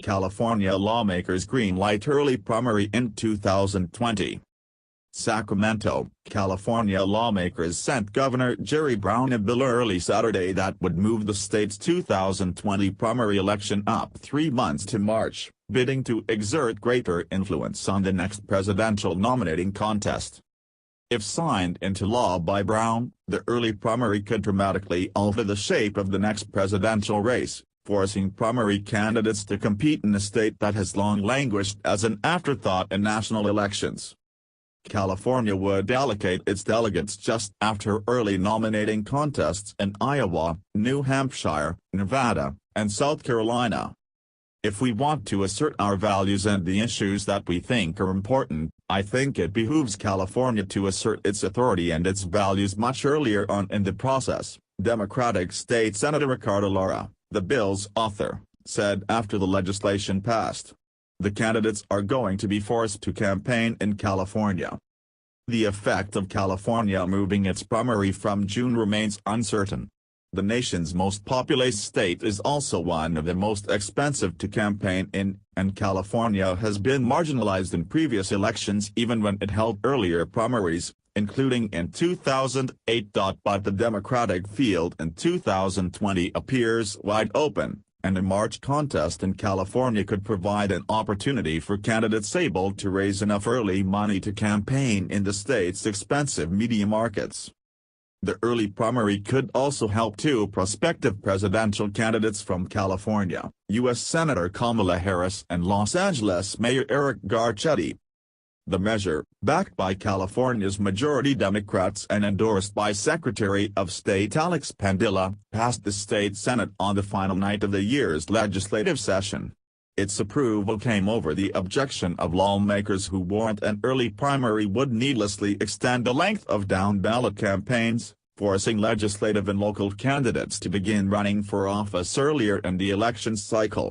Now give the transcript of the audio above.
California lawmakers greenlight early primary in 2020. Sacramento, California lawmakers sent Governor Jerry Brown a bill early Saturday that would move the state's 2020 primary election up 3 months to March, bidding to exert greater influence on the next presidential nominating contest. If signed into law by Brown, the early primary could dramatically alter the shape of the next presidential race, forcing primary candidates to compete in a state that has long languished as an afterthought in national elections. California would allocate its delegates just after early nominating contests in Iowa, New Hampshire, Nevada, and South Carolina. If we want to assert our values and the issues that we think are important, I think it behooves California to assert its authority and its values much earlier on in the process, Democratic State Senator Ricardo Lara, the bill's author, said after the legislation passed. The candidates are going to be forced to campaign in California. The effect of California moving its primary from June remains uncertain. The nation's most populous state is also one of the most expensive to campaign in, and California has been marginalized in previous elections even when it held earlier primaries, including in 2008. But the Democratic field in 2020 appears wide open, and a March contest in California could provide an opportunity for candidates able to raise enough early money to campaign in the state's expensive media markets. The early primary could also help two prospective presidential candidates from California, U.S. Senator Kamala Harris and Los Angeles Mayor Eric Garcetti. The measure, backed by California's majority Democrats and endorsed by Secretary of State Alex Padilla, passed the state Senate on the final night of the year's legislative session. Its approval came over the objection of lawmakers who warned an early primary would needlessly extend the length of down-ballot campaigns, forcing legislative and local candidates to begin running for office earlier in the election cycle.